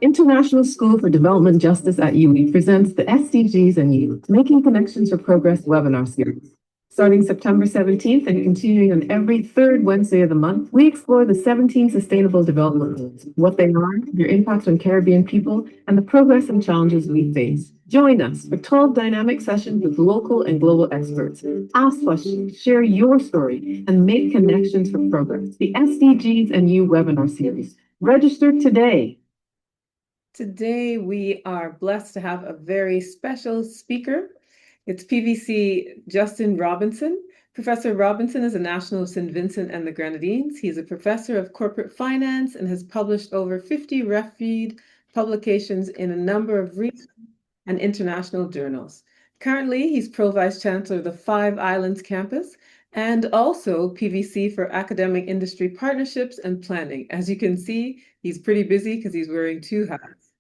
International School for Development Justice at UWI presents the SDGs and You, Making Connections for Progress webinar series. Starting September 17th and continuing on every third Wednesday of the month, we explore the 17 Sustainable Development Goals, what they are, their impact on Caribbean people, and the progress and challenges we face. Join us for 12 dynamic sessions with local and global experts. Ask questions, share your story, and make connections for progress. The SDGs and You webinar series. Register today. Today, we are blessed to have a very special speaker. It's PVC Justin Robinson. Professor Robinson is a national of St. Vincent and the Grenadines. He's a professor of corporate finance and has published over 50 reviewed publications in a number of regional and international journals. Currently, he's Pro-Vice Chancellor of the Five Islands campus and also PVC for Academic Industry Partnerships and Planning. As you can see, he's pretty busy because he's wearing two hats.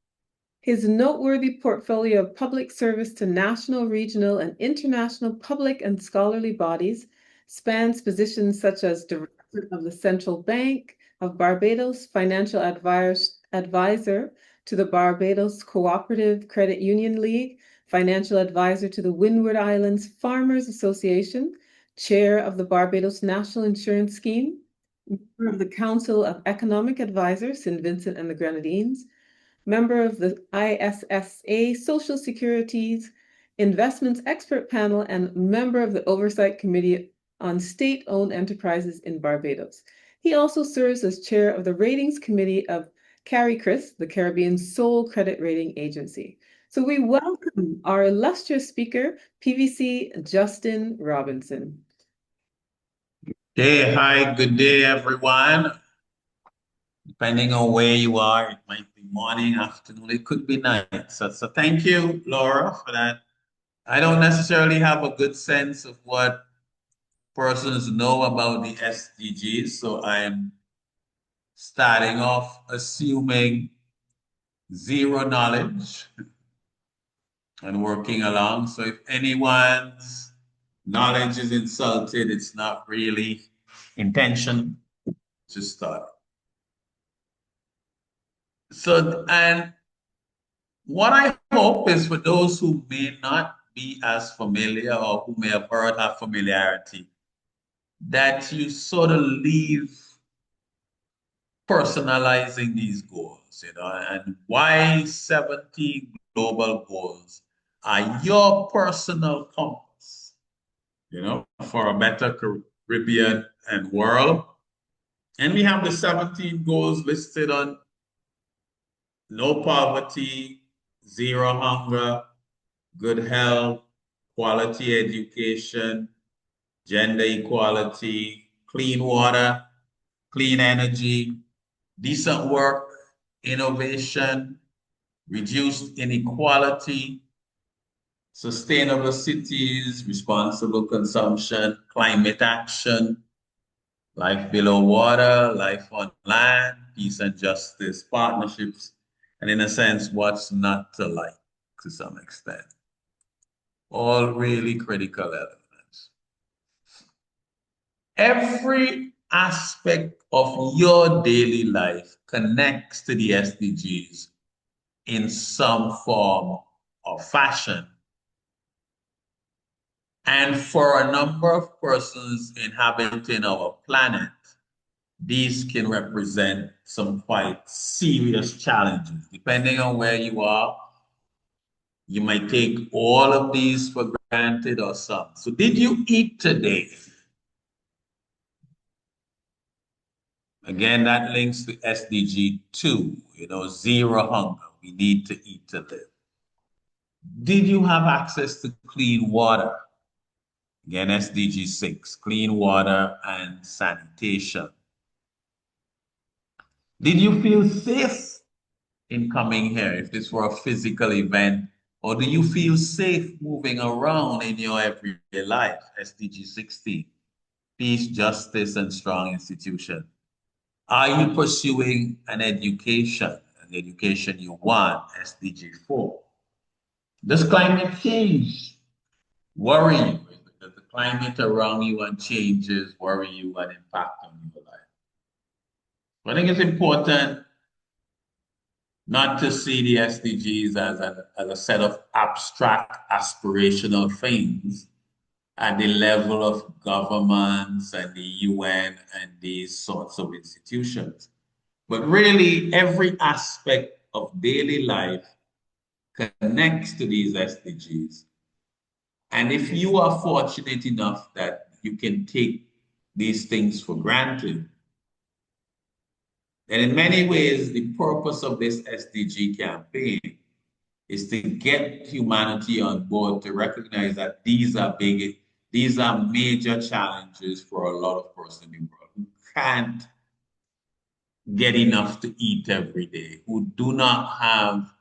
His noteworthy portfolio of public service to national, regional, and international public and scholarly bodies spans positions such as Director of the Central Bank of Barbados, Financial Advisor to the Barbados Cooperative Credit Union League, Financial Advisor to the Windward Islands Farmers Association, Chair of the Barbados National Insurance Scheme, member of the Council of Economic Advisors, St. Vincent and the Grenadines, member of the ISSA Social Securities Investments Expert Panel, and member of the Oversight Committee on State-Owned Enterprises in Barbados. He also serves as chair of the Ratings Committee of CARICRIS, the Caribbean's sole credit rating agency. So we welcome our illustrious speaker, PVC Justin Robinson. Hey, hi, good day, everyone. Depending on where you are, it might be morning, afternoon, it could be night. So thank you, Laura, for that. I don't necessarily have a good sense of what persons know about the SDGs, so I'm starting off assuming zero knowledge and working along. So if anyone's knowledge is insulted, it's not really intention to start. So, and what I hope is for those who may not be as familiar or who may have heard have familiarity, that you sort of leave personalizing these goals, and why 17 global goals are your personal compass, for a better Caribbean and world. And we have the 17 goals listed on no poverty, zero hunger, good health, quality education, gender equality, clean water, clean energy, decent work, innovation, reduced inequality, sustainable cities, responsible consumption, climate action, life below water, life on land, peace and justice, partnerships, and in a sense, what's not to like to some extent. All really critical elements. Every aspect of your daily life connects to the SDGs in some form or fashion. And for a number of persons inhabiting our planet, these can represent some quite serious challenges. Depending on where you are, you might take all of these for granted or some. So did you eat today? Again, that links to SDG 2, zero hunger. We need to eat to live. Did you have access to clean water? Again, SDG 6, clean water and sanitation. Did you feel safe in coming here if this were a physical event? Or do you feel safe moving around in your everyday life? SDG 16, peace, justice, and strong institution. Are you pursuing an education you want? SDG 4. Does climate change worry you? climate around you and changes worry you and impact on your life. I think it's important not to see the SDGs as a set of abstract aspirational things at the level of governments and the UN and these sorts of institutions. But really, every aspect of daily life connects to these SDGs. And if you are fortunate enough that you can take these things for granted, then in many ways, the purpose of this SDG campaign is to get humanity on board to recognize that these are major challenges for a lot of persons in the world who can't get enough to eat every day, who do not have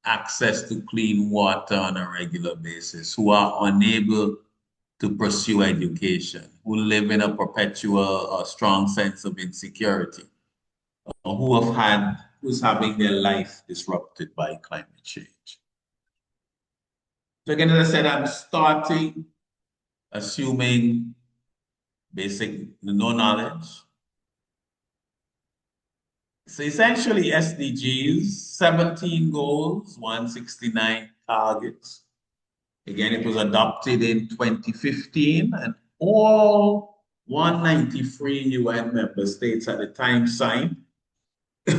access to clean water on a regular basis, who are unable to pursue education, who live in a perpetual or strong sense of insecurity, or who's having their life disrupted by climate change. So again, as I said, I'm starting assuming basic no knowledge. So essentially SDGs, 17 goals, 169 targets. Again, it was adopted in 2015 and all 193 UN member states at the time signed,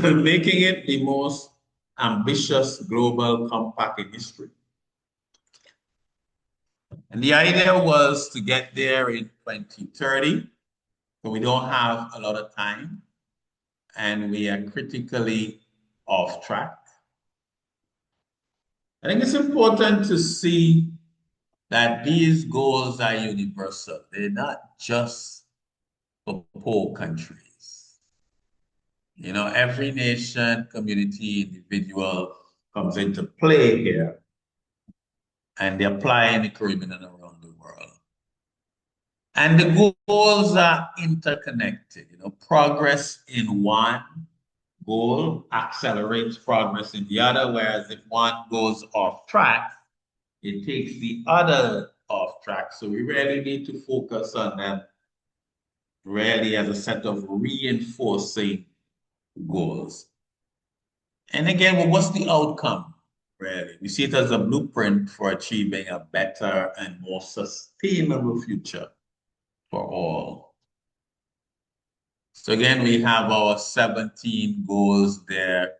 making it the most ambitious global compact in history. And the idea was to get there in 2030, but we don't have a lot of time and we are critically off track. I think it's important to see that these goals are universal. They're not just for poor countries. You know, every nation, community, individual comes into play here, and they apply in the Caribbean and around the world. And the goals are interconnected. You know, progress in one goal accelerates progress in the other, whereas if one goes off track, it takes the other off track. So we really need to focus on them really as a set of reinforcing goals. And again, well, what's the outcome, really? We see it as a blueprint for achieving a better and more sustainable future for all. So again, we have our 17 goals there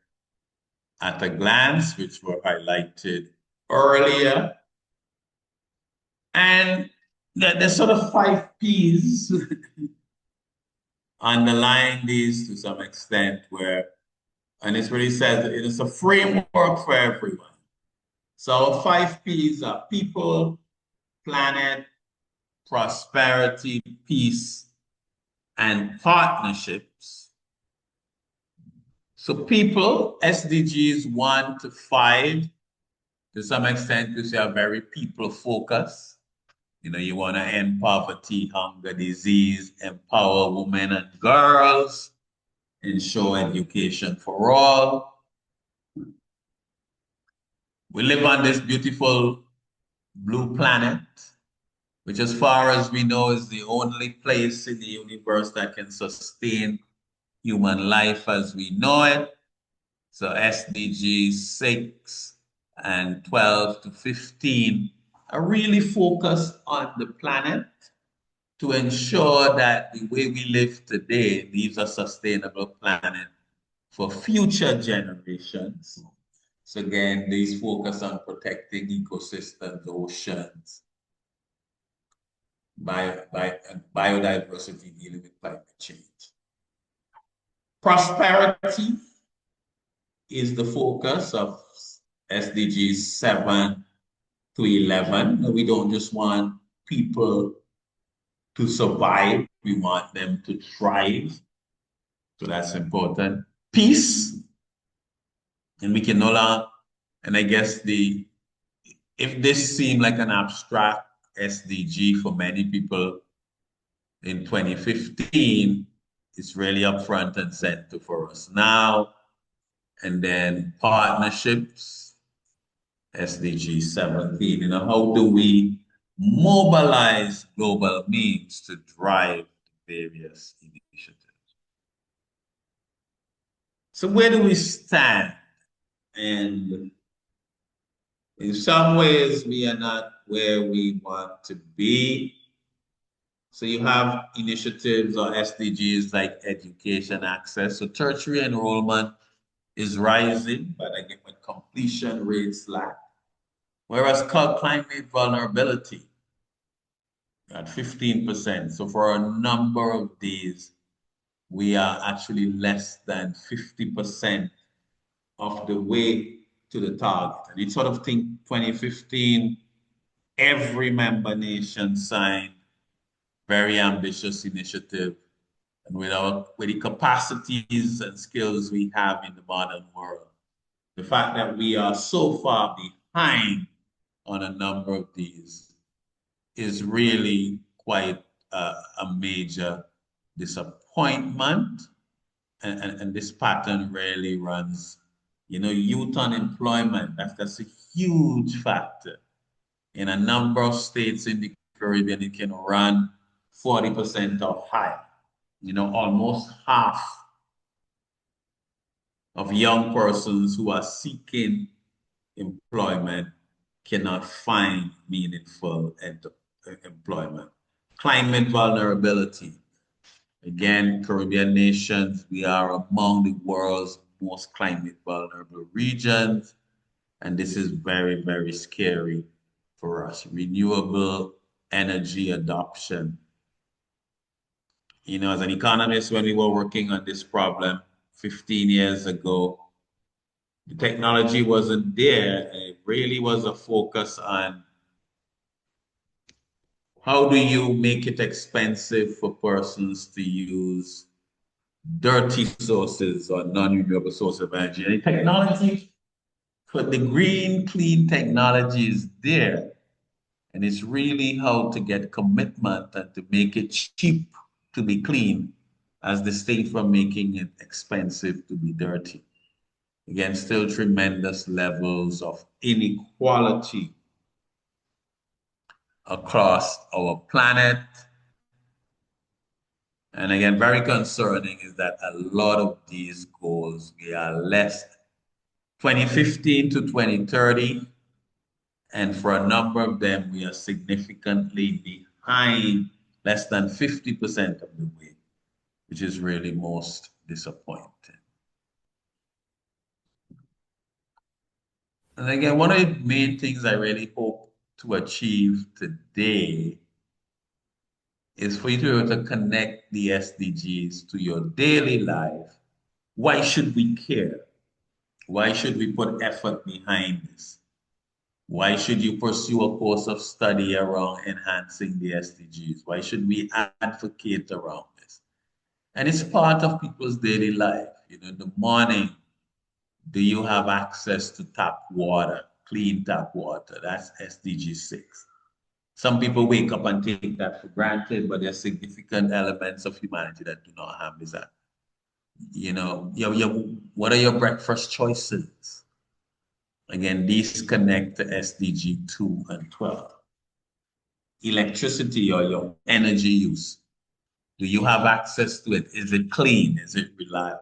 at a glance, which were highlighted earlier. And there's sort of 5 P's underlying these to some extent where, and it really says it is a framework for everyone. So 5 P's are people, planet, prosperity, peace, and partnerships. So people, SDGs 1 to 5, to some extent, you see are very people focused. You know, you want to end poverty, hunger, disease, empower women and girls, ensure education for all. We live on this beautiful blue planet, which as far as we know is the only place in the universe that can sustain human life as we know it. So SDGs 6 and 12 to 15 are really focused on the planet to ensure that the way we live today leaves a sustainable planet for future generations. So again, these focus on protecting ecosystems, oceans, biodiversity, dealing with climate change. Prosperity is the focus of SDGs 7 to 11. We don't just want people to survive, we want them to thrive. So that's important. Peace, and we can no longer, and I guess if this seemed like an abstract SDG for many people in 2015, it's really up front and center for us now. And then partnerships, SDG 17, you know, how do we mobilize global means to drive various initiatives. So where do we stand? And in some ways, we are not where we want to be. So you have initiatives or SDGs like education access. So tertiary enrollment is rising, but again, with completion rates lack. Whereas climate vulnerability at 15%. So for a number of days, we are actually less than 50% of the way to the target. And you sort of think 2015, every member nation signed very ambitious initiative. And with the capacities and skills we have in the modern world, the fact that we are so far behind on a number of these is really quite a major disappointment. And this pattern really runs, youth unemployment, that's a huge factor. In a number of states in the Caribbean, it can run 40% or higher. Almost half of young persons who are seeking employment cannot find meaningful employment. Climate vulnerability. Again, Caribbean nations, we are among the world's most climate vulnerable regions. And this is very, very scary for us. Renewable energy adoption. As an economist, when we were working on this problem 15 years ago, the technology wasn't there. It really was a focus on how do you make it expensive for persons to use dirty sources or non-renewable sources of energy. And the technology for the green, clean technology is there. And it's really how to get commitment and to make it cheap to be clean as distinct from making it expensive to be dirty. Again, still tremendous levels of inequality across our planet. And again, very concerning is that a lot of these goals, we are less 2015 to 2030. And for a number of them, we are significantly behind, less than 50% of the way, which is really most disappointing. And again, one of the main things I really hope to achieve today is for you to be able to connect the SDGs to your daily life. Why should we care? Why should we put effort behind this? Why should you pursue a course of study around enhancing the SDGs? Why should we advocate around this? And it's part of people's daily life. In the morning, do you have access to tap water, clean tap water? That's SDG 6. Some people wake up and take that for granted, but there's significant elements of humanity that do not have this. What are your breakfast choices? Again, these connect to SDG 2 and 12. Electricity or your energy use. Do you have access to it? Is it clean? Is it reliable?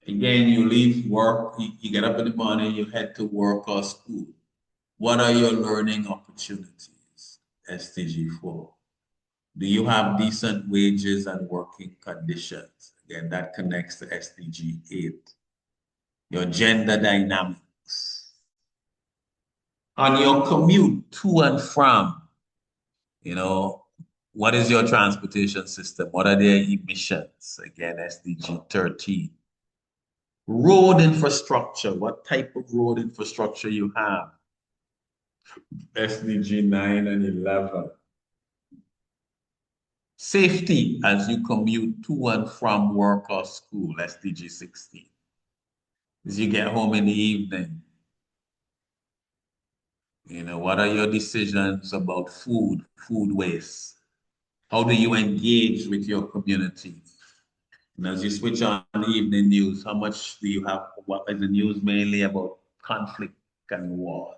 Again, you leave work, you get up in the morning, you head to work or school. What are your learning opportunities? SDG 4. Do you have decent wages and working conditions? Again, that connects to SDG 8. Your gender dynamics. On your commute to and from, what is your transportation system? What are their emissions? Again, SDG 13. Road infrastructure, what type of road infrastructure you have? SDG 9 and 11. Safety as you commute to and from work or school, SDG 16. As you get home in the evening, what are your decisions about food waste? How do you engage with your community? And as you switch on the evening news, how much do you have? What is the news mainly about conflict and wars?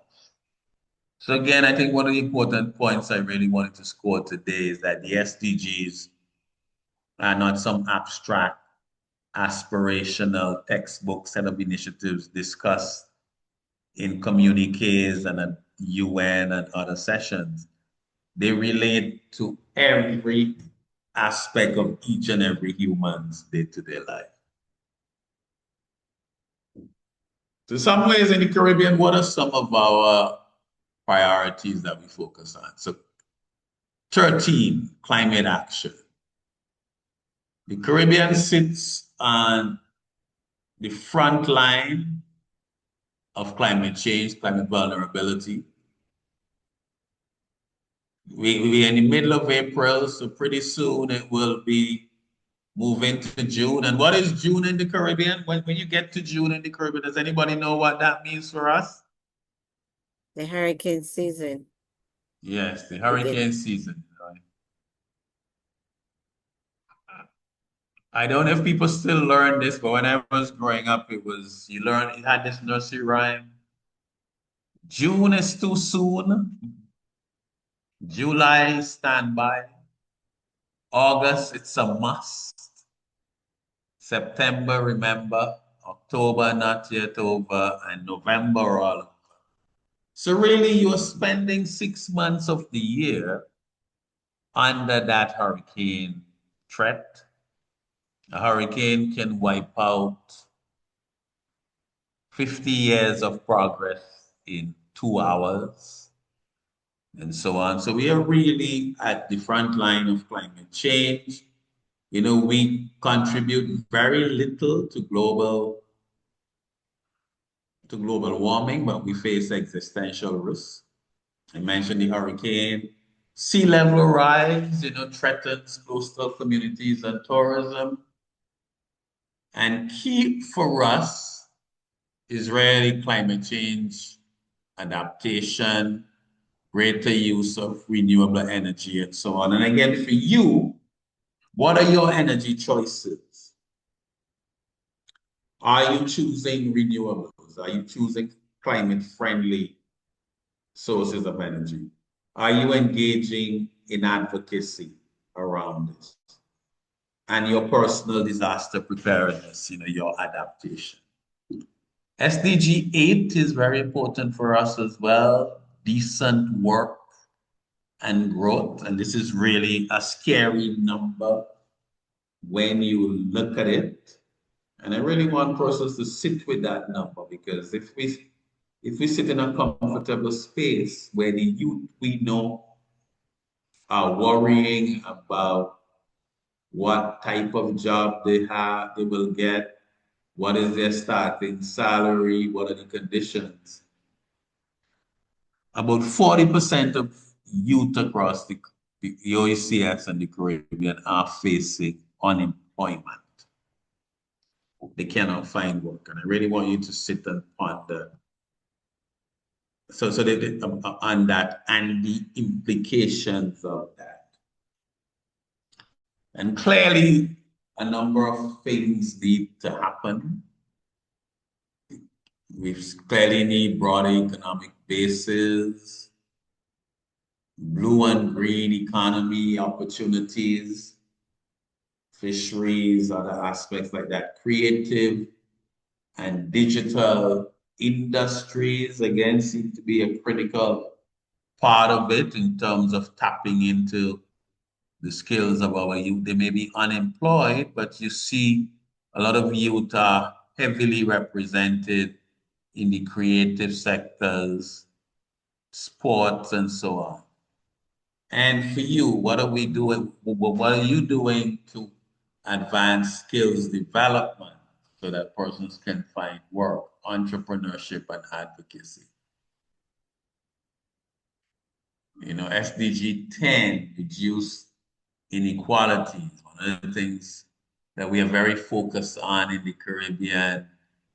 So again, I think one of the important points I really wanted to score today is that the SDGs are not some abstract, aspirational textbook set of initiatives discussed in communiques and at UN and other sessions. They relate to every aspect of each and every human's day-to-day life. So some ways in the Caribbean, what are some of our priorities that we focus on? So 13, climate action. The Caribbean sits on the front line of climate change, climate vulnerability. We're in the middle of April, so pretty soon it will be moving to June. And what is June in the Caribbean? When you get to June in the Caribbean, does anybody know what that means for us? The hurricane season. Yes, the hurricane season. Right? I don't know if people still learn this, but when I was growing up, it had this nursery rhyme. June is too soon. July, stand by. August, it's a must. September, remember. October, not yet over. And November, all over. So really, you're spending 6 months of the year under that hurricane threat. A hurricane can wipe out 50 years of progress in 2 hours, and so on. So we are really at the front line of climate change. You know, we contribute very little to global warming, but we face existential risks. I mentioned the hurricane. Sea level rise, threatens coastal communities and tourism. And key for us is really climate change, adaptation, greater use of renewable energy, and so on. And again, for you, what are your energy choices? Are you choosing renewables? Are you choosing climate-friendly sources of energy? Are you engaging in advocacy around this? And your personal disaster preparedness, your adaptation. SDG 8 is very important for us as well. Decent work and growth. And this is really a scary number when you look at it. And I really want persons to sit with that number, because if we sit in a comfortable space where the youth we know are worrying about what type of job they will get, what is their starting salary, what are the conditions. About 40% of youth across the OECS and the Caribbean are facing unemployment. They cannot find work. And I really want you to sit and ponder on that and the implications of that. And clearly, a number of things need to happen. We clearly need broader economic bases, blue and green economy opportunities, fisheries, other aspects like that, creative and digital industries, again, seem to be a critical part of it in terms of tapping into the skills of our youth. They may be unemployed, but you see a lot of youth are heavily represented in the creative sectors, sports, and so on. And for you, what are we doing? What are you doing to advance skills development so that persons can find work, entrepreneurship, and advocacy? SDG 10, reduce inequalities. One of the things that we are very focused on in the Caribbean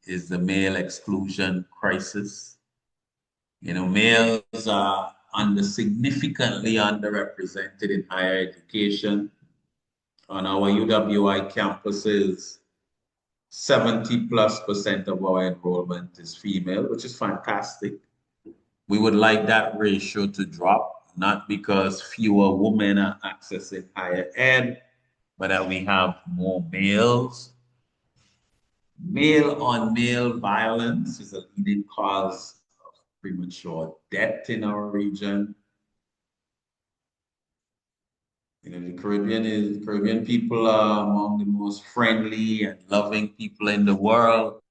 is the male exclusion crisis. Males are significantly underrepresented in higher education. On our UWI campuses, 70+% of our enrollment is female, which is fantastic. We would like that ratio to drop, not because fewer women are accessing higher ed, but that we have more males. Male on male violence is a leading cause of premature death in our region. You know, Caribbean people are among the most friendly and loving people in the world,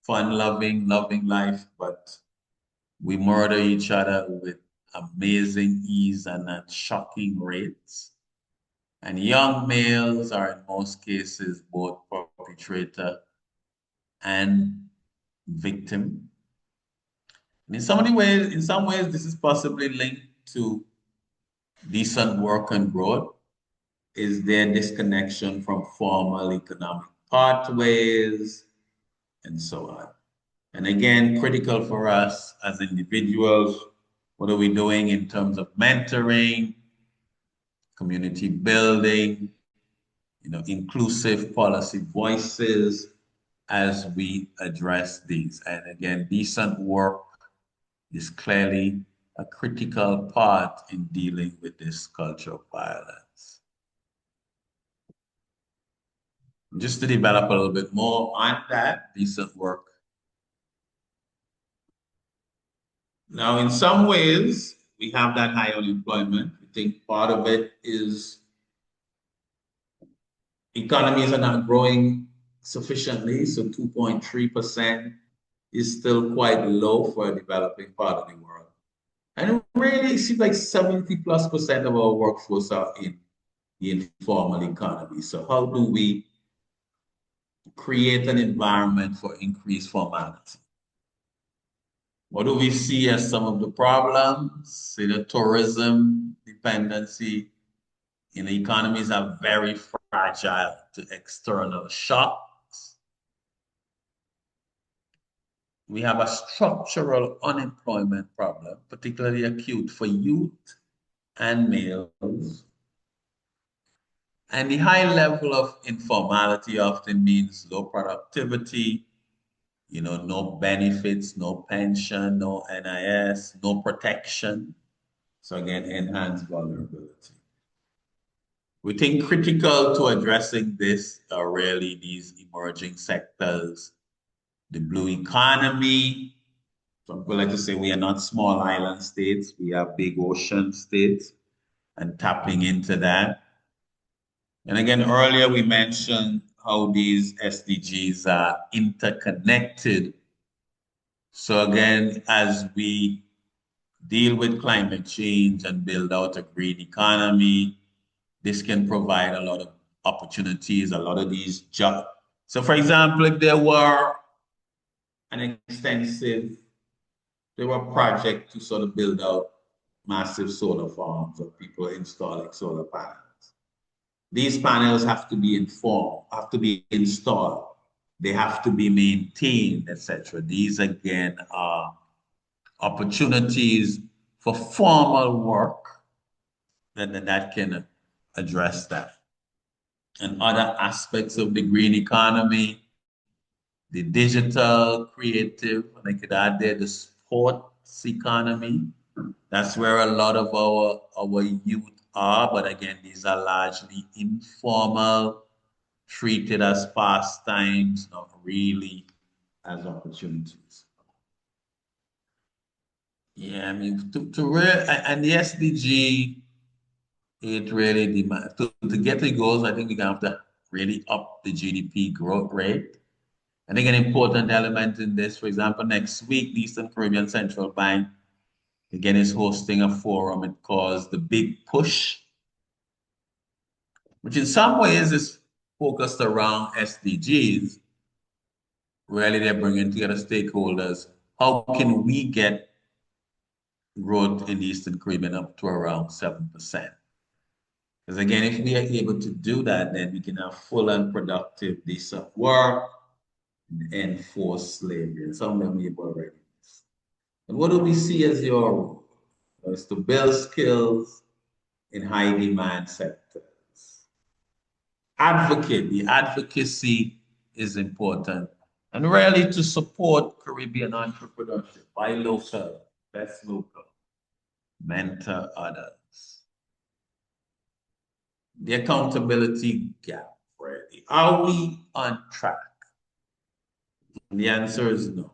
fun loving, loving life, but we murder each other with amazing ease and at shocking rates. And young males are in most cases both perpetrator and victim. And in some ways, this is possibly linked to decent work and growth. Is there disconnection from formal economic pathways and so on? And again, critical for us as individuals, what are we doing in terms of mentoring, community building, inclusive policy voices as we address these? And again, decent work is clearly a critical part in dealing with this culture of violence. Just to develop a little bit more on that, decent work. Now, in some ways, we have that high unemployment. I think part of it is economies are not growing sufficiently, so 2.3% is still quite low for a developing part of the world. And really, it seems like 70+% of our workforce are in the informal economy. So how do we create an environment for increased formality? What do we see as some of the problems? Tourism dependency in the economies are very fragile to external shocks. We have a structural unemployment problem, particularly acute for youth and males. And the high level of informality often means low productivity, no benefits, no pension, no NIS, no protection. So again, enhanced vulnerability. We think critical to addressing this are really these emerging sectors, the blue economy. Some people like to say we are not small island states, we are big ocean states, and tapping into that. And again, earlier we mentioned how these SDGs are interconnected. So again, as we deal with climate change and build out a green economy, this can provide a lot of opportunities, a lot of these jobs. So for example, if there were a project to sort of build out massive solar farms or people installing solar panels. These panels have to be installed, they have to be maintained, etc. These again are opportunities for formal work that can address that. And other aspects of the green economy, the digital, creative, and I could add there the sports economy. That's where a lot of our youth are, but again, these are largely informal, treated as pastimes, not really as opportunities. Yeah, I mean, and the SDG, it really demands, to get the goals, I think we're gonna have to really up the GDP growth rate. I think an important element in this, for example, next week, the Eastern Caribbean Central Bank, again, is hosting a forum it calls the Big Push, which in some ways is focused around SDGs. Really, they're bringing together stakeholders. How can we get growth in the Eastern Caribbean up to around 7%? Because again, if we are able to do that, then we can have full and productive, decent work and enforce slavery. And some of them we have already. And what do we see as your role? It's to build skills in high demand sectors. The advocacy is important. And really to support Caribbean entrepreneurship by local best local, mentor others. The accountability gap, Freddie. Are we on track? And the answer is no.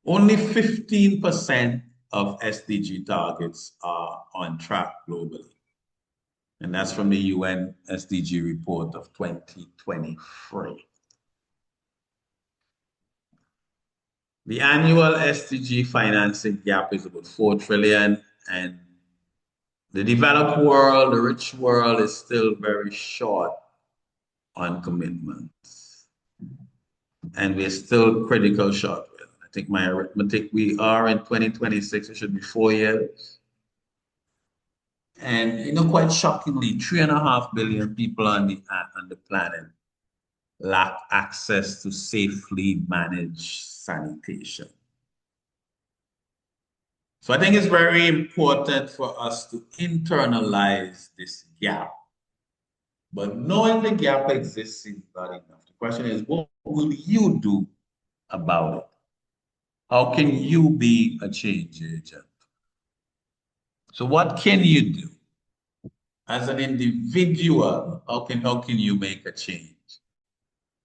Only 15% of SDG targets are on track globally. And that's from the UN SDG report of 2023. The annual SDG financing gap is about 4 trillion, and the developed world, the rich world, is still very short on commitments. And we're still critical short. I think my arithmetic, we are in 2026, it should be 4 years. And quite shockingly, 3.5 billion people on the planet lack access to safely managed sanitation. So I think it's very important for us to internalize this gap. But knowing the gap exists is not enough. The question is, what will you do about it? How can you be a change agent? So what can you do? As an individual, how can you make a change?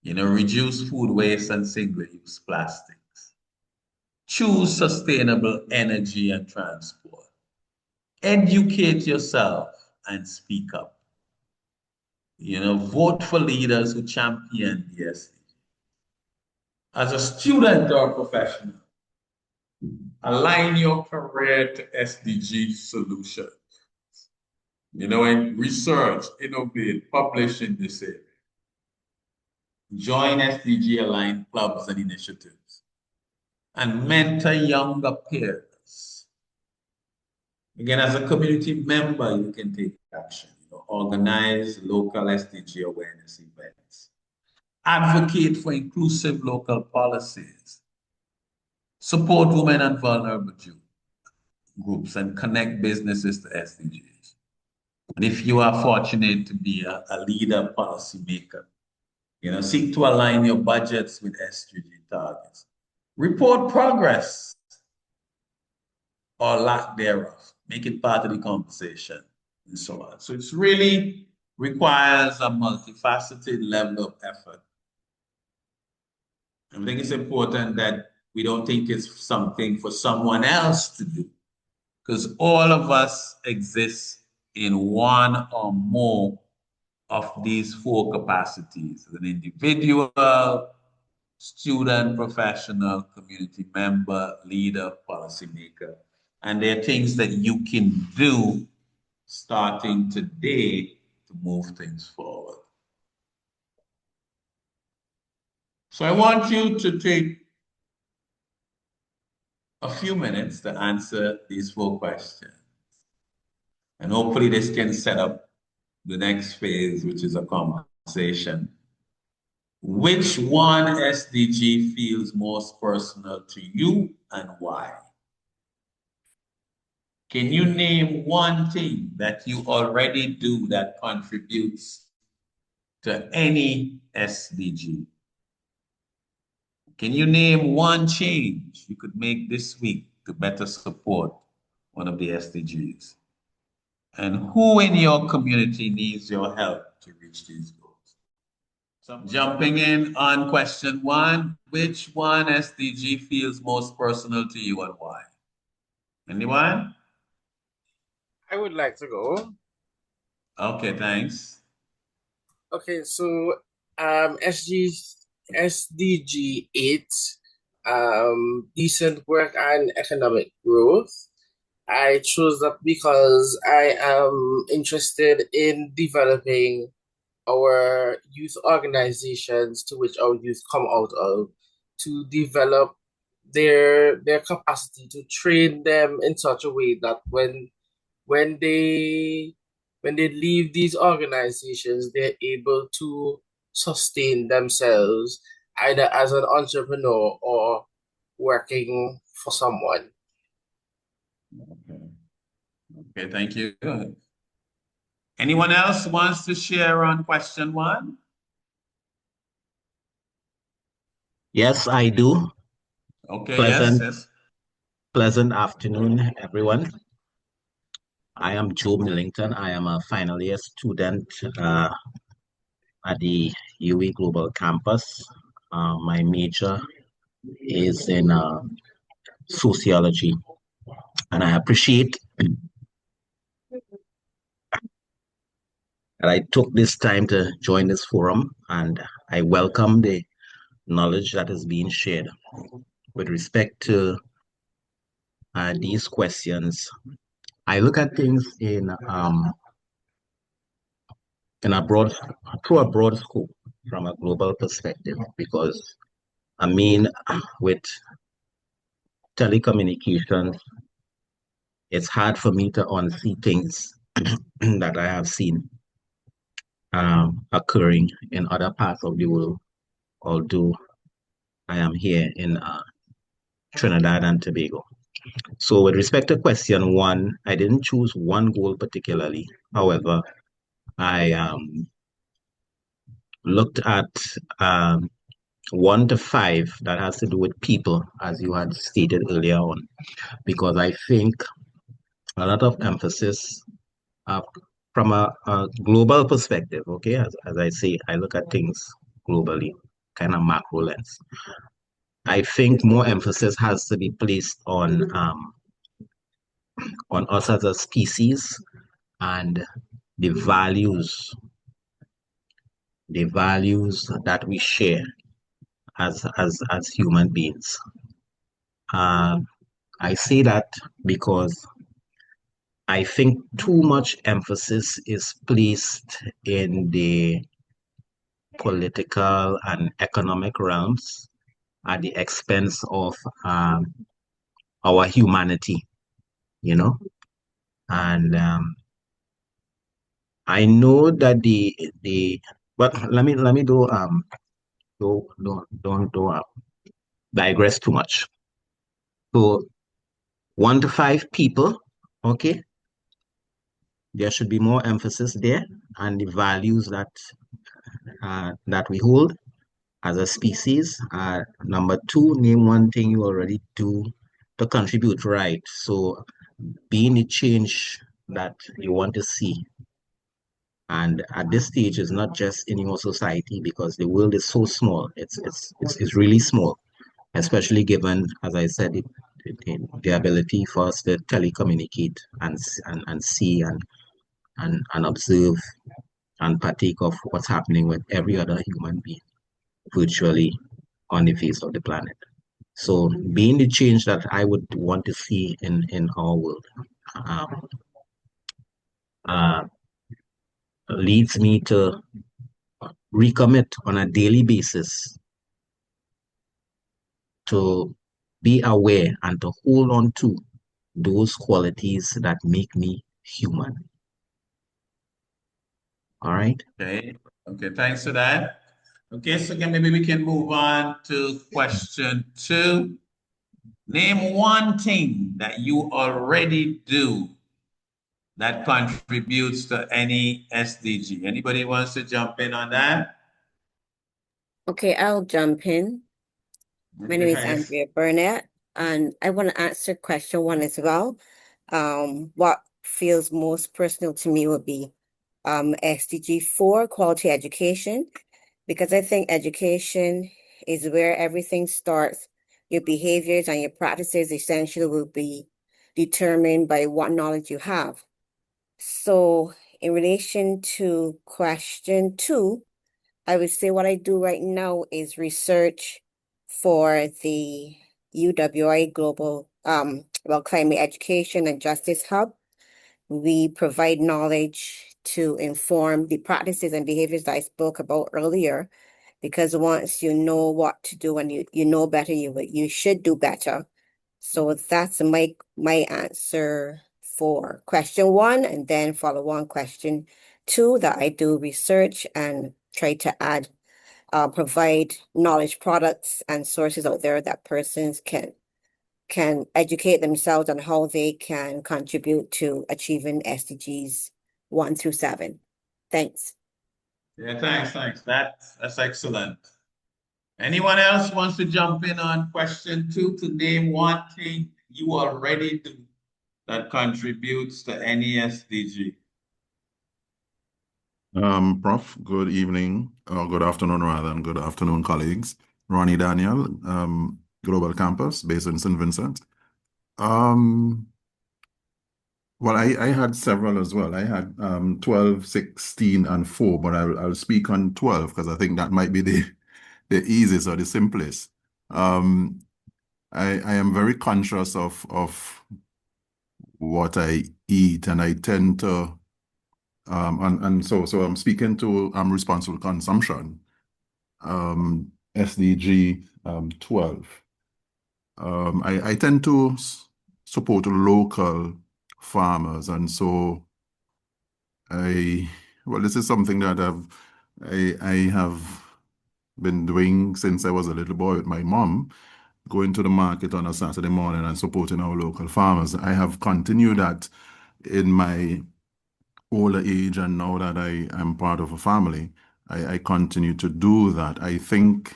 Reduce food waste and single-use plastics. Choose sustainable energy and transport. Educate yourself and speak up. Vote for leaders who champion the SDGs. As a student or professional, align your career to SDG solutions. And research, innovate, publish in this area. Join SDG-aligned clubs and initiatives. And mentor younger peers. Again, as a community member, you can take action. Organize local SDG awareness events. Advocate for inclusive local policies. Support women and vulnerable groups and connect businesses to SDGs. And if you are fortunate to be a leader, policymaker, seek to align your budgets with SDG targets. Report progress or lack thereof. Make it part of the conversation and so on. So it's really requires a multifaceted level of effort. I think it's important that we don't think it's something for someone else to do, because all of us exist in one or more of these 4 capacities: as an individual, student, professional, community member, leader, policymaker. And there are things that you can do starting today to move things forward. So I want you to take a few minutes to answer these 4 questions. And hopefully this can set up the next phase, which is a conversation. Which one SDG feels most personal to you and why? Can you name one thing that you already do that contributes to any SDG? Can you name one change you could make this week to better support one of the SDGs? And who in your community needs your help to reach these goals? So I'm jumping in on question 1. Which one SDG feels most personal to you and why? Anyone? I would like to go. Okay, thanks. Okay, so SDG 8, decent work and economic growth. I chose that because I am interested in developing our youth organizations to which our youth come out of, to develop their capacity, to train them in such a way that when they leave these organizations, they're able to sustain themselves either as an entrepreneur or working for someone. Okay, thank you. Anyone else wants to share on question 1? Yes, I do. Okay, Pleasant, yes. pleasant afternoon, everyone. I am Joe Millington. I am a final year student at the UE Global Campus. My major is in sociology, and I appreciate that I took this time to join this forum, and I welcome the knowledge that is being shared. With respect to these questions, I look at things in a broad, through a broad scope from a global perspective, because I mean, with telecommunications, it's hard for me to unsee things that I have seen occurring in other parts of the world, although I am here in Trinidad and Tobago. So with respect to question one, I didn't choose one goal particularly. However, I looked at 1 to 5 that has to do with people, as you had stated earlier on, because I think a lot of emphasis from a global perspective, okay, as I say, I look at things globally, kind of macro lens. I think more emphasis has to be placed on us as a species and the values that we share as human beings. I say that because I think too much emphasis is placed in the political and economic realms at the expense of our humanity, you know. And I know that but let me don't digress too much. So 1 to 5 people, okay, there should be more emphasis there and the values that we hold as a species. Number two, name one thing you already do to contribute, right? So being the change that you want to see. And at this stage, it's not just in your society because the world is so small. It's really small, especially given, as I said, the ability for us to telecommunicate and see and observe and partake of what's happening with every other human being virtually on the face of the planet. So being the change that I would want to see in our world um, uh, leads me to recommit on a daily basis to be aware and to hold on to those qualities that make me human. All right. Okay. Okay, thanks for that. Okay, so again, maybe we can move on to question 2. Name one thing that you already do that contributes to any SDG. Anybody wants to jump in on that? Okay, I'll jump in. My name is Okay. Andrea Burnett, and I want to answer question 1 as well. What feels most personal to me would be SDG 4, quality education, because I think education is where everything starts. Your behaviors and your practices essentially will be determined by what knowledge you have. So in relation to question 2, I would say what I do right now is research for the UWI Global Climate Education and Justice Hub. We provide knowledge to inform the practices and behaviors that I spoke about earlier, because once you know what to do and you know better, you should do better. So that's my answer for question 1, and then follow on question 2, that I do research and try to provide knowledge products and sources out there that persons can educate themselves on how they can contribute to achieving SDGs 1 through 7. Thanks. Yeah, thanks. That's excellent. Anyone else wants to jump in on question 2 to name one thing you already do that contributes to any SDG? Prof, good evening, or good afternoon rather, and good afternoon, colleagues. Ronnie Daniel, Global Campus, based in St. Vincent. Well, I had several as well. I had 12, 16, and 4, but I'll speak on 12 because I think that might be the easiest or the simplest. I am very conscious of what I eat, and I tend to and so I'm speaking to responsible consumption, SDG 12. I tend to support local farmers, and so this is something that I have been doing since I was a little boy with my mom, going to the market on a Saturday morning and supporting our local farmers. I have continued that in my older age, and now that I am part of a family, I continue to do that. I think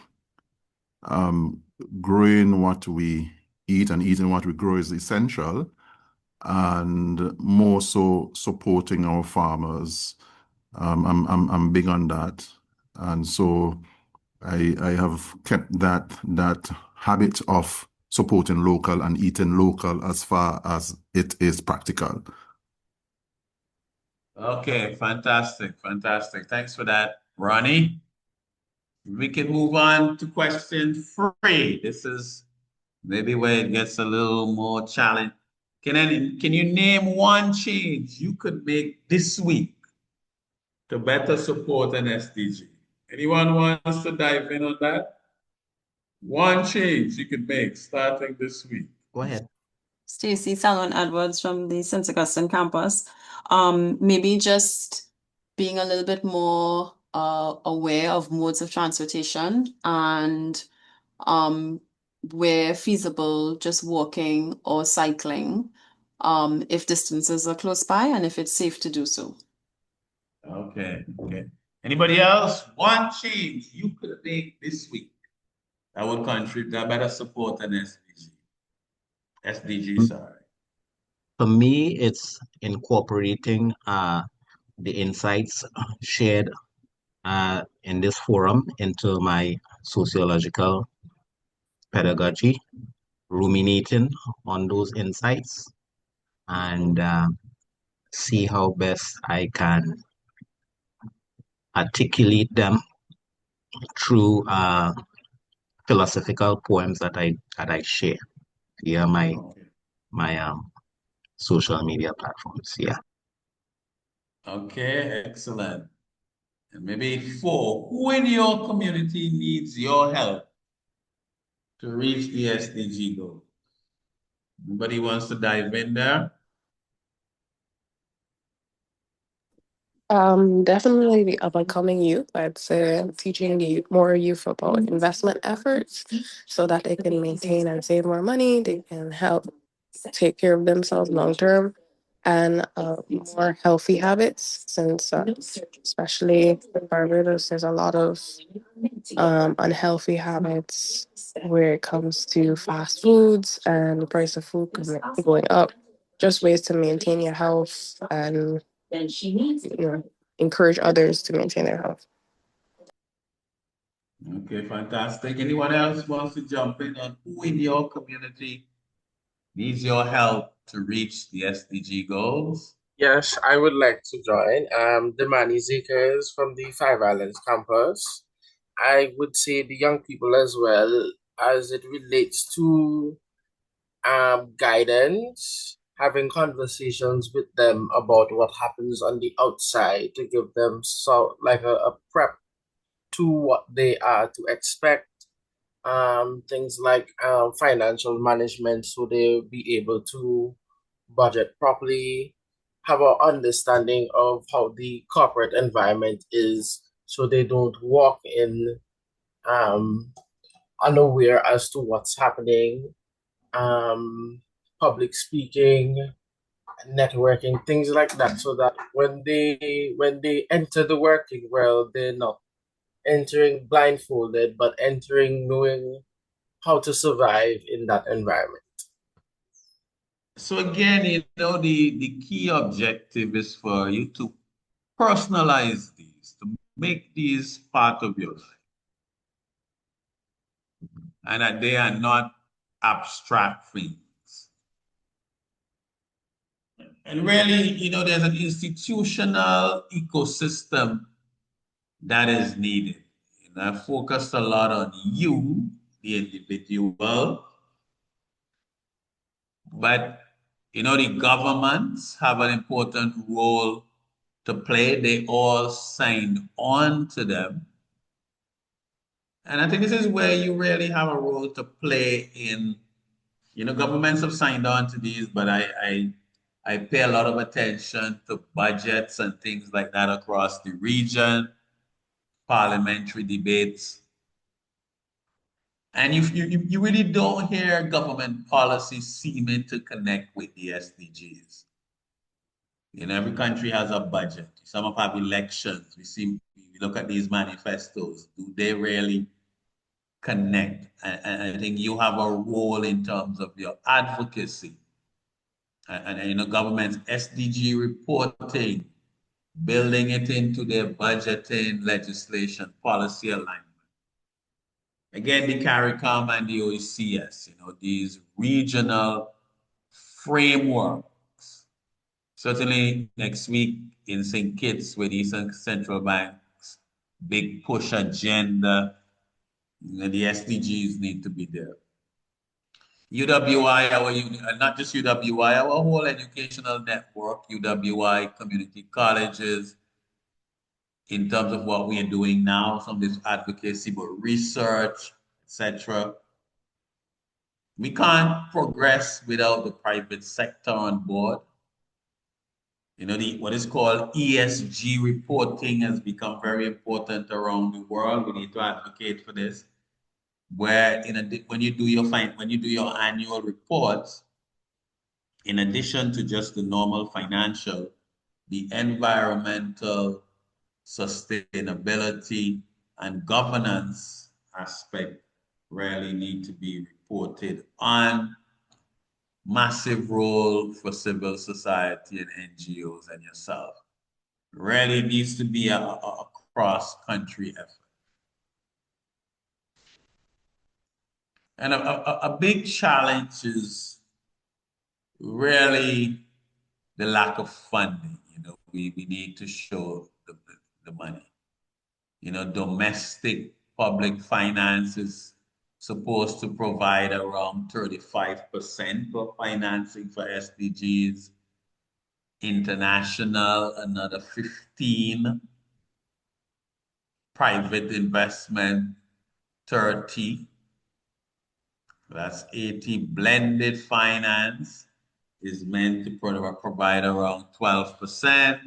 growing what we eat and eating what we grow is essential, and more so supporting our farmers. I'm big on that, and so I have kept that habit of supporting local and eating local as far as it is practical. Okay, fantastic, fantastic. Thanks for that, Ronnie. We can move on to question 3. This is maybe where it gets a little more challenging. Can you name one change you could make this week to better support an SDG? Anyone wants to dive in on that? One change you could make starting this week. Go ahead. Stacey Salon Edwards from the St. Augustine campus. Maybe just being a little bit more aware of modes of transportation, and where feasible, just walking or cycling, if distances are close by and if it's safe to do so. Okay. Anybody else? One change you could make this week that would contribute that better support an SDG. SDG, sorry. For me, it's incorporating the insights shared in this forum into my sociological pedagogy, ruminating on those insights, and see how best I can articulate them through philosophical poems that I share via my social media platforms. Yeah. Okay, excellent. And maybe 4, who in your community needs your help to reach the SDG goal? Anybody wants to dive in there? Definitely the up-and-coming youth. I'd say teaching the more youth about investment efforts so that they can maintain and save more money. They can help take care of themselves long term, and more healthy habits. Since especially in Barbados, there's a lot of unhealthy habits where it comes to fast foods and the price of food going up. Just ways to maintain your health and encourage others to maintain their health. Okay, fantastic. Anyone else wants to jump in on who in your community needs your help to reach the SDG goals? Yes, I would like to join. The Manny Zakers from the Five Islands campus. I would say the young people as well, as it relates to guidance, having conversations with them about what happens on the outside to give them a prep to what they are to expect. Things like financial management, so they'll be able to budget properly, have an understanding of how the corporate environment is, so they don't walk in unaware as to what's happening. Public speaking, networking, things like that, so that when they enter the working world, they're not entering blindfolded, but entering knowing how to survive in that environment. So again, the key objective is for you to personalize these, to make these part of your life, and that they are not abstract things. And really, there's an institutional ecosystem that is needed. I focused a lot on you, the individual, but the governments have an important role to play. They all signed on to them. And I think this is where you really have a role to play in, governments have signed on to these, but I pay a lot of attention to budgets and things like that across the region, parliamentary debates. And you really don't hear government policy seeming to connect with the SDGs. Every country has a budget. Some of have elections. We look at these manifestos. Do they really connect? And I think you have a role in terms of your advocacy and government's SDG reporting, building it into their budgeting, legislation, policy alignment. Again, the CARICOM and the OECS, these regional frameworks. Certainly next week in St. Kitts with Eastern Central Bank's big push agenda, the SDGs need to be there. UWI, not just UWI, our whole educational network, UWI community colleges, in terms of what we are doing now, some of this advocacy, but research, etc. We can't progress without the private sector on board. What is called ESG reporting has become very important around the world. We need to advocate for this. Where when you do your annual reports, in addition to just the normal financial, the environmental, sustainability, and governance aspect really need to be reported on. Massive role for civil society and NGOs and yourself. Really needs to be a cross-country effort. And a big challenge is really the lack of funding. We need to show the money. Domestic public finance is supposed to provide around 35% of financing for SDGs. International, another 15. Private investment, 30. That's 80. Blended finance is meant to provide around 12%,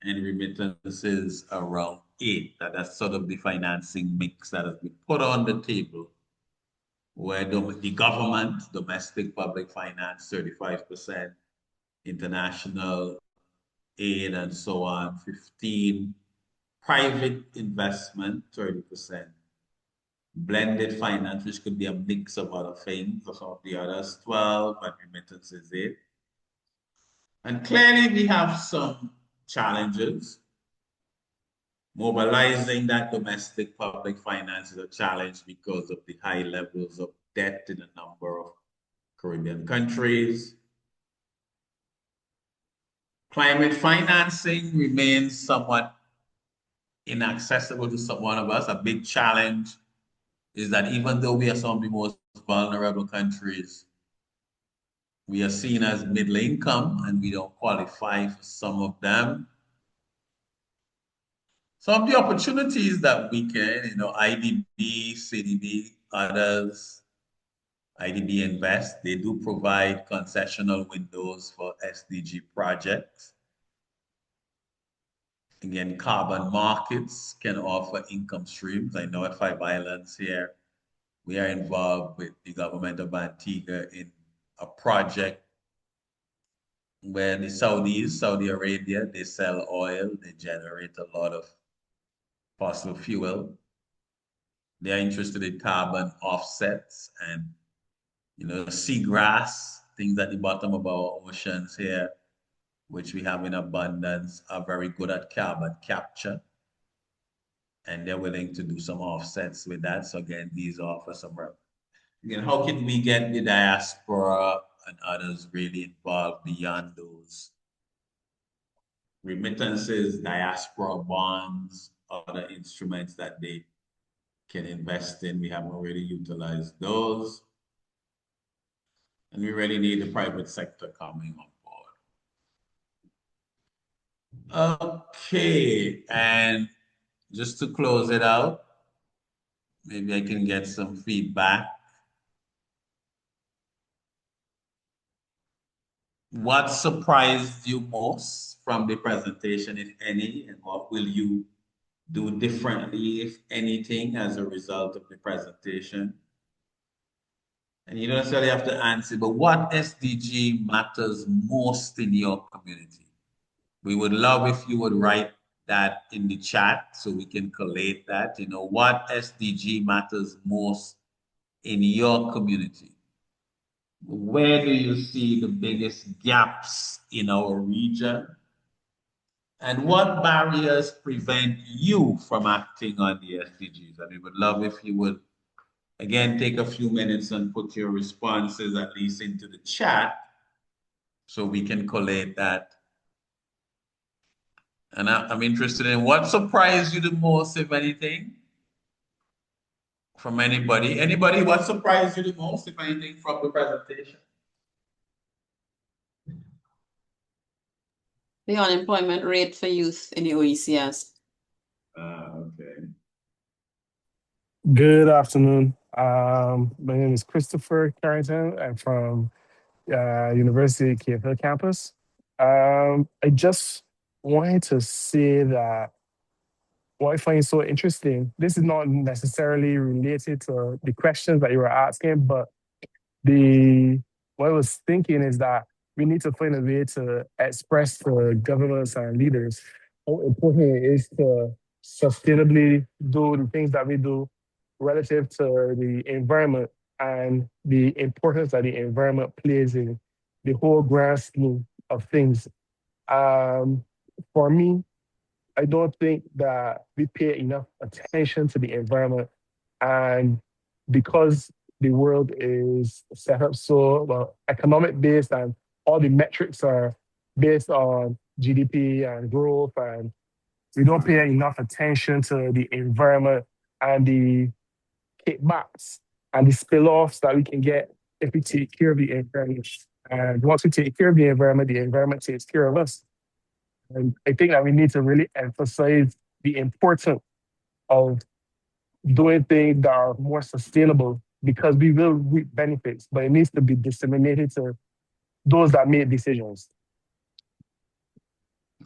and remittances around 8%. That's sort of the financing mix that has been put on the table, where the government, domestic public finance, 35%, international aid and so on, 15%, private investment, 30%, blended finance, which could be a mix of other things, or some of the others, 12%, and remittances 8%. And clearly we have some challenges. Mobilizing that domestic public finance is a challenge because of the high levels of debt in a number of Caribbean countries. Climate financing remains somewhat inaccessible to some one of us. A big challenge is that even though we are some of the most vulnerable countries, we are seen as middle income and we don't qualify for some of them. Some of the opportunities that we can, IDB, CDB, others, IDB Invest, they do provide concessional windows for SDG projects. Again, carbon markets can offer income streams. I know at Five Islands here, we are involved with the government of Antigua in a project where the Saudi Arabia, they sell oil, they generate a lot of fossil fuel. They are interested in carbon offsets and, seagrass, things at the bottom of our oceans here, which we have in abundance, are very good at carbon capture. And they're willing to do some offsets with that. So again, these offer some revenue. Again, how can we get the diaspora and others really involved beyond those remittances, diaspora bonds, other instruments that they can invest in? We haven't really utilized those. And we really need the private sector coming on board. Okay, and just to close it out, maybe I can get some feedback. What surprised you most from the presentation, if any, and what will you do differently, if anything, as a result of the presentation? And you don't necessarily have to answer, but what SDG matters most in your community? We would love if you would write that in the chat so we can collate that. What SDG matters most in your community? Where do you see the biggest gaps in our region? And what barriers prevent you from acting on the SDGs? And we would love if you would, again, take a few minutes and put your responses at least into the chat so we can collate that. And I'm interested in what surprised you the most, if anything, from anybody. Anybody, what surprised you the most, if anything, from the presentation? The unemployment rate for youth in the OECS. Okay. Good afternoon. My name is Christopher Carrington. I'm from University Cape Hill campus. I just wanted to say that what I find so interesting, this is not necessarily related to the questions that you were asking, but what I was thinking is that we need to find a way to express to governments and leaders how important it is to sustainably do the things that we do relative to the environment and the importance that the environment plays in the whole grand scheme of things. For me, I don't think that we pay enough attention to the environment. And because the world is set up so economic based and all the metrics are based on GDP and growth, and we don't pay enough attention to the environment and the kickbacks and the spill-offs that we can get if we take care of the environment. And once we take care of the environment takes care of us. And I think that we need to really emphasize the importance of doing things that are more sustainable, because we will reap benefits, but it needs to be disseminated to those that make decisions.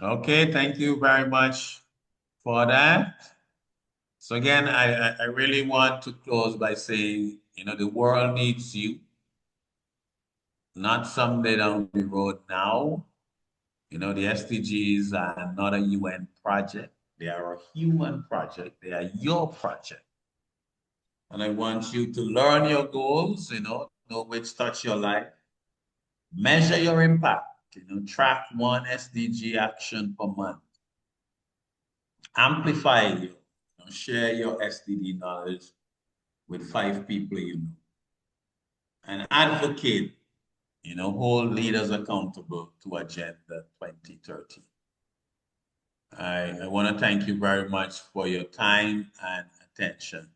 Okay, thank you very much for that. So again, I really want to close by saying, the world needs you, not someday down the road now. The SDGs are not a UN project. They are a human project. They are your project. And I want you to learn your goals, know which touch your life. Measure your impact, track one SDG action per month. Amplify share your SDG knowledge with 5 people you know. And advocate, hold leaders accountable to Agenda 2030. I want to thank you very much for your time and attention.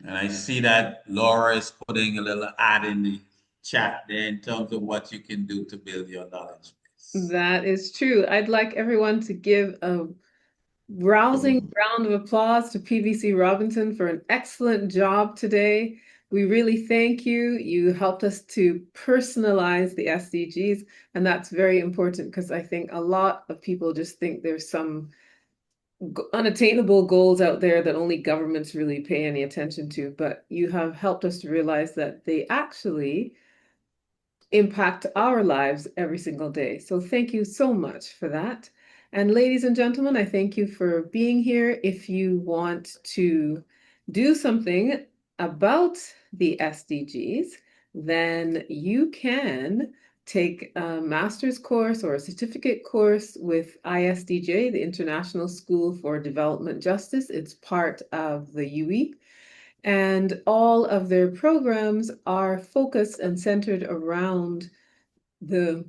And I see that Laura is putting a little ad in the chat there in terms of what you can do to build your knowledge base. That is true. I'd like everyone to give a rousing round of applause to PVC Robinson for an excellent job today. We really thank you. You helped us to personalize the SDGs, and that's very important because I think a lot of people just think there's some unattainable goals out there that only governments really pay any attention to, but you have helped us to realize that they actually impact our lives every single day. So thank you so much for that. And ladies and gentlemen, I thank you for being here. If you want to do something about the SDGs, then you can take a master's course or a certificate course with ISDJ, the International School for Development Justice. It's part of the UE. And all of their programs are focused and centered around the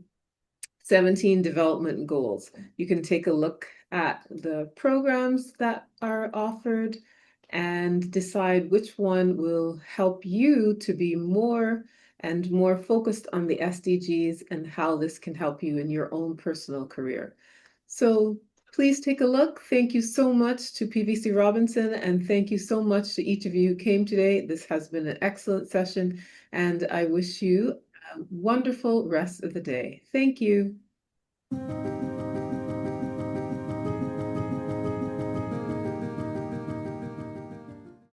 17 development goals. You can take a look at the programs that are offered and decide which one will help you to be more and more focused on the SDGs and how this can help you in your own personal career. So please take a look. Thank you so much to PVC Robinson, and thank you so much to each of you who came today. This has been an excellent session, and I wish you a wonderful rest of the day. Thank you.